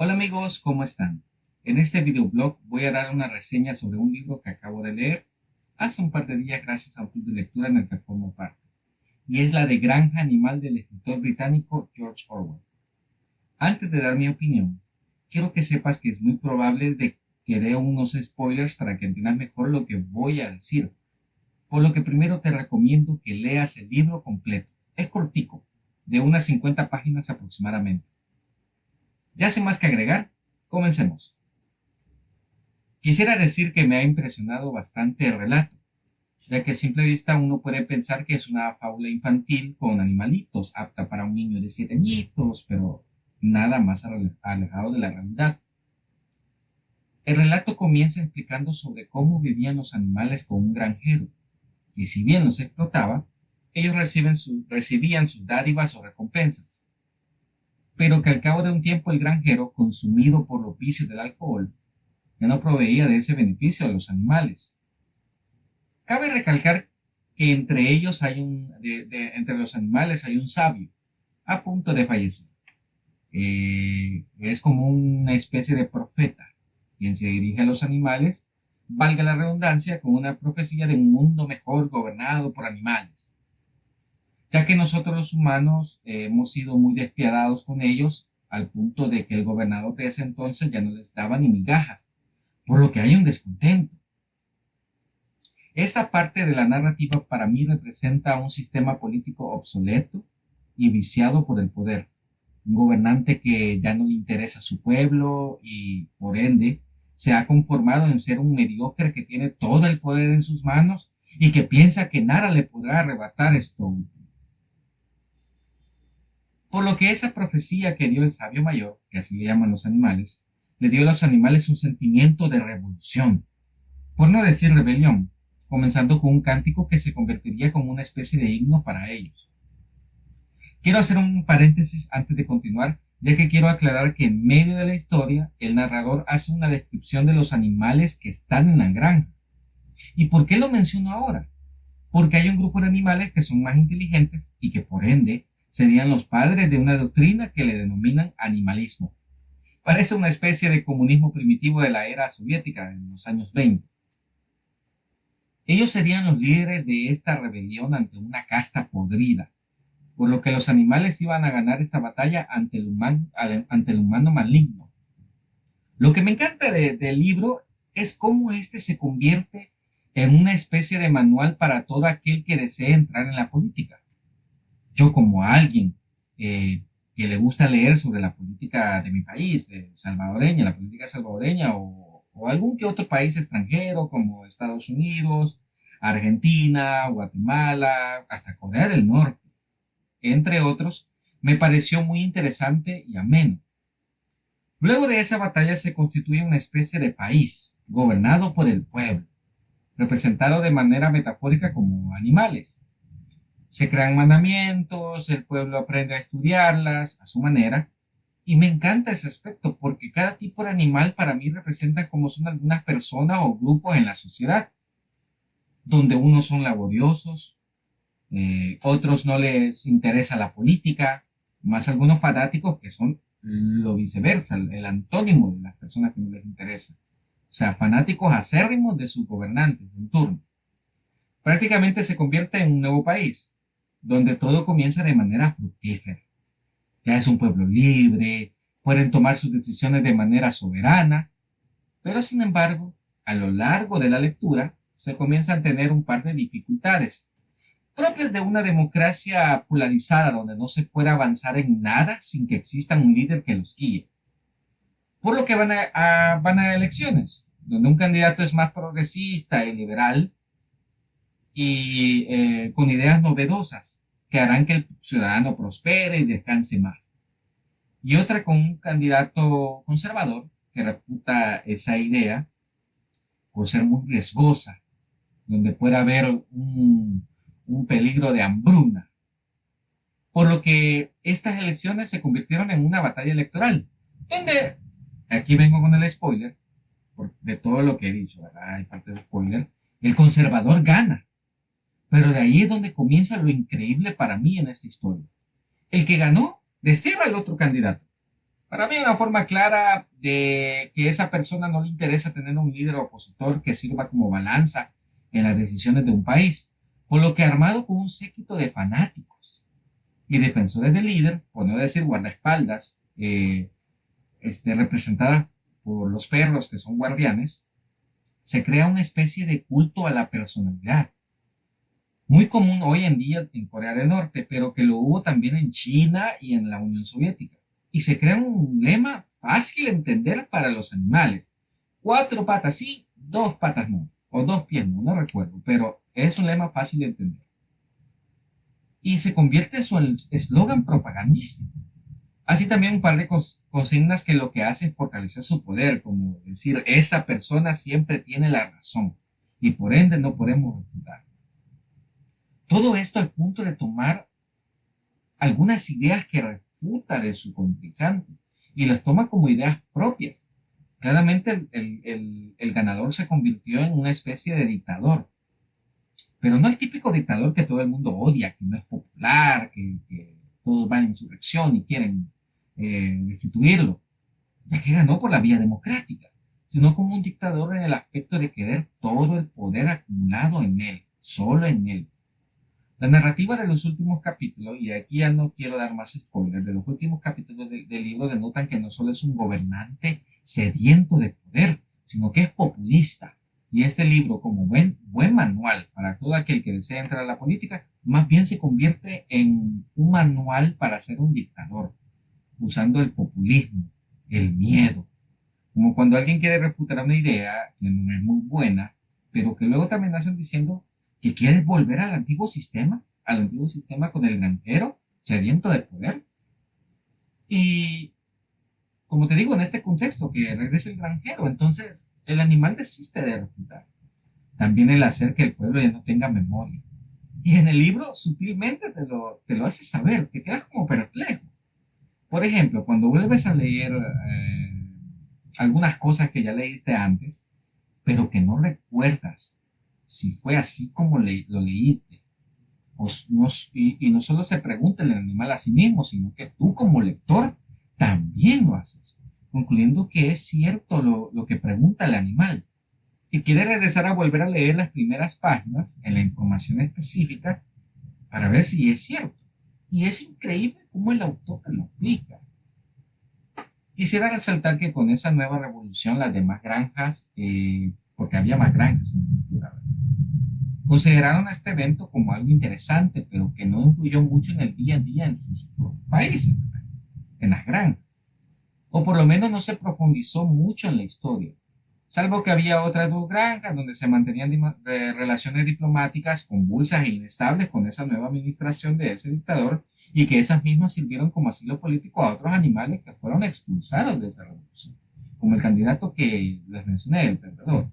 Hola amigos, ¿cómo están? En este videoblog voy a dar una reseña sobre un libro que acabo de leer hace un par de días gracias a un club de lectura en el que formo parte, y es la de Granja Animal del escritor británico George Orwell. Antes de dar mi opinión, quiero que sepas que es muy probable de que dé unos spoilers para que entiendas mejor lo que voy a decir, por lo que primero te recomiendo que leas el libro completo. Es cortico, de unas 50 páginas aproximadamente. Ya sin más que agregar, comencemos. Quisiera decir que me ha impresionado bastante el relato, ya que a simple vista uno puede pensar que es una fábula infantil con animalitos, apta para un niño de 7 añitos, pero nada más alejado de la realidad. El relato comienza explicando sobre cómo vivían los animales con un granjero, y si bien los explotaba, ellos recibían sus dádivas o recompensas, pero que al cabo de un tiempo el granjero, consumido por los vicios del alcohol, ya no proveía de ese beneficio a los animales. Cabe recalcar que entre ellos entre los animales hay un sabio a punto de fallecer. Es como una especie de profeta, quien se dirige a los animales, valga la redundancia, con una profecía de un mundo mejor gobernado por animales, ya que nosotros los humanos hemos sido muy despiadados con ellos al punto de que el gobernador de ese entonces ya no les daba ni migajas, por lo que hay un descontento. Esta parte de la narrativa para mí representa un sistema político obsoleto y viciado por el poder. Un gobernante que ya no le interesa a su pueblo y, por ende, se ha conformado en ser un mediocre que tiene todo el poder en sus manos y que piensa que nada le podrá arrebatar esto último. Por lo que esa profecía que dio el sabio mayor, que así le llaman los animales, le dio a los animales un sentimiento de revolución, por no decir rebelión, comenzando con un cántico que se convertiría como una especie de himno para ellos. Quiero hacer un paréntesis antes de continuar, ya que quiero aclarar que en medio de la historia el narrador hace una descripción de los animales que están en la granja. ¿Y por qué lo menciono ahora? Porque hay un grupo de animales que son más inteligentes y que por ende serían los padres de una doctrina que le denominan animalismo. Parece una especie de comunismo primitivo de la era soviética en los años 20. Ellos serían los líderes de esta rebelión ante una casta podrida, por lo que los animales iban a ganar esta batalla ante el humano maligno. Lo que me encanta del libro es cómo este se convierte en una especie de manual para todo aquel que desee entrar en la política. Yo como alguien que le gusta leer sobre la política de mi país, de salvadoreña, la política salvadoreña o algún que otro país extranjero como Estados Unidos, Argentina, Guatemala, hasta Corea del Norte, entre otros, me pareció muy interesante y ameno. Luego de esa batalla se constituye una especie de país, gobernado por el pueblo, representado de manera metafórica como animales. Se crean mandamientos, el pueblo aprende a estudiarlas a su manera, y me encanta ese aspecto porque cada tipo de animal para mí representa como son algunas personas o grupos en la sociedad, donde unos son laboriosos, otros no les interesa la política, más algunos fanáticos que son lo viceversa, el antónimo de las personas que no les interesa. O sea, fanáticos acérrimos de sus gobernantes en turno. Prácticamente se convierte en un nuevo país, donde todo comienza de manera fructífera. Ya es un pueblo libre, pueden tomar sus decisiones de manera soberana, pero sin embargo, a lo largo de la lectura, se comienzan a tener un par de dificultades propias de una democracia polarizada donde no se puede avanzar en nada sin que exista un líder que los guíe. Por lo que van a elecciones, donde un candidato es más progresista y liberal y con ideas novedosas que harán que el ciudadano prospere y descanse más. Y otra con un candidato conservador que refuta esa idea por ser muy riesgosa, donde puede haber un peligro de hambruna. Por lo que estas elecciones se convirtieron en una batalla electoral, donde, aquí vengo con el spoiler, de todo lo que he dicho, ¿verdad? Hay parte de spoiler, el conservador gana. Pero de ahí es donde comienza lo increíble para mí en esta historia. El que ganó destierra al otro candidato. Para mí, una forma clara de que esa persona no le interesa tener un líder opositor que sirva como balanza en las decisiones de un país, por lo que armado con un séquito de fanáticos y defensores del líder, por no decir guardaespaldas, representada por los perros que son guardianes, se crea una especie de culto a la personalidad, muy común hoy en día en Corea del Norte, pero que lo hubo también en China y en la Unión Soviética. Y se crea un lema fácil de entender para los animales. Cuatro patas sí, dos patas no, o dos pies no, no recuerdo, pero es un lema fácil de entender. Y se convierte en su eslogan propagandístico. Así también un par de consignas que lo que hace es fortalecer su poder, como decir, esa persona siempre tiene la razón y por ende no podemos refutar. Todo esto al punto de tomar algunas ideas que refuta de su contrincante y las toma como ideas propias. Claramente el ganador se convirtió en una especie de dictador, pero no el típico dictador que todo el mundo odia, que no es popular, que todos van en insurrección y quieren destituirlo, ya que ganó por la vía democrática, sino como un dictador en el aspecto de querer todo el poder acumulado en él, solo en él. La narrativa de los últimos capítulos, y aquí ya no quiero dar más spoilers, de los últimos capítulos del libro denotan que no solo es un gobernante sediento de poder, sino que es populista. Y este libro, como buen manual para todo aquel que desea entrar a la política, más bien se convierte en un manual para ser un dictador, usando el populismo, el miedo. Como cuando alguien quiere refutar una idea que no es muy buena, pero que luego también hacen diciendo que quiere volver al antiguo sistema con el granjero sediento de poder. Y como te digo, en este contexto, que regrese el granjero, entonces el animal desiste de refutar. También el hacer que el pueblo ya no tenga memoria. Y en el libro sutilmente te lo hace saber, te quedas como perplejo. Por ejemplo, cuando vuelves a leer algunas cosas que ya leíste antes, pero que no recuerdas si fue así como lo leíste. Y no solo se pregunta el animal a sí mismo, sino que tú como lector también lo haces, concluyendo que es cierto lo que pregunta el animal. Y quiere regresar a volver a leer las primeras páginas en la información específica para ver si es cierto. Y es increíble cómo el autor lo aplica. Quisiera resaltar que con esa nueva revolución las demás granjas, porque había más granjas en la lectura, consideraron a este evento como algo interesante, pero que no influyó mucho en el día a día en sus países, en las granjas. O por lo menos no se profundizó mucho en la historia, salvo que había otras dos granjas donde se mantenían relaciones diplomáticas convulsas e inestables con esa nueva administración de ese dictador y que esas mismas sirvieron como asilo político a otros animales que fueron expulsados de esa revolución, como el candidato que les mencioné, el perdedor.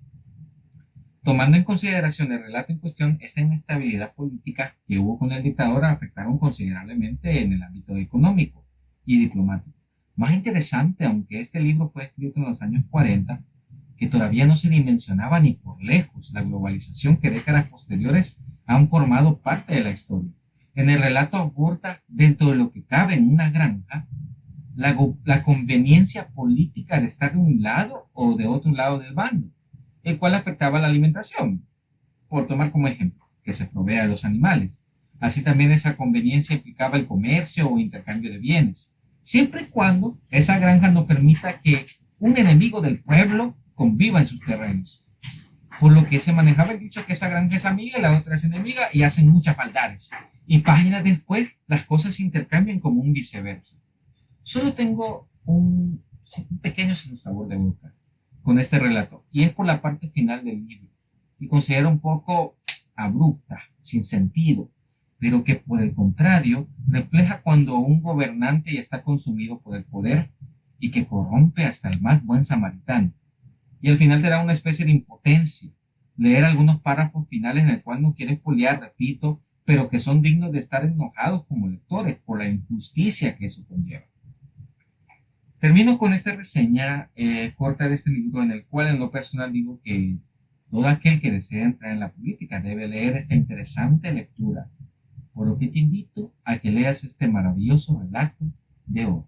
Tomando en consideración el relato en cuestión, esta inestabilidad política que hubo con el dictador afectaron considerablemente en el ámbito económico y diplomático. Más interesante, aunque este libro fue escrito en los años 40, que todavía no se dimensionaba ni por lejos la globalización que décadas posteriores han formado parte de la historia. En el relato aborda, dentro de lo que cabe en una granja, la conveniencia política de estar de un lado o de otro lado del bando, el cual afectaba la alimentación, por tomar como ejemplo, que se provea a los animales. Así también esa conveniencia implicaba el comercio o intercambio de bienes, siempre y cuando esa granja no permita que un enemigo del pueblo conviva en sus terrenos. Por lo que se manejaba el dicho que esa granja es amiga y la otra es enemiga y hacen muchas maldades. Y páginas después las cosas se intercambian como un viceversa. Solo tengo un pequeño sabor de boca con este relato, y es por la parte final del libro, y considero un poco abrupta, sin sentido, pero que por el contrario refleja cuando un gobernante ya está consumido por el poder y que corrompe hasta el más buen samaritano. Y al final te da una especie de impotencia. Leer algunos párrafos finales en el cual no quieres poliar, repito, pero que son dignos de estar enojados como lectores por la injusticia que eso conlleva. Termino con esta reseña corta de este libro, en el cual en lo personal digo que todo aquel que desea entrar en la política debe leer esta interesante lectura, por lo que te invito a que leas este maravilloso relato de hoy.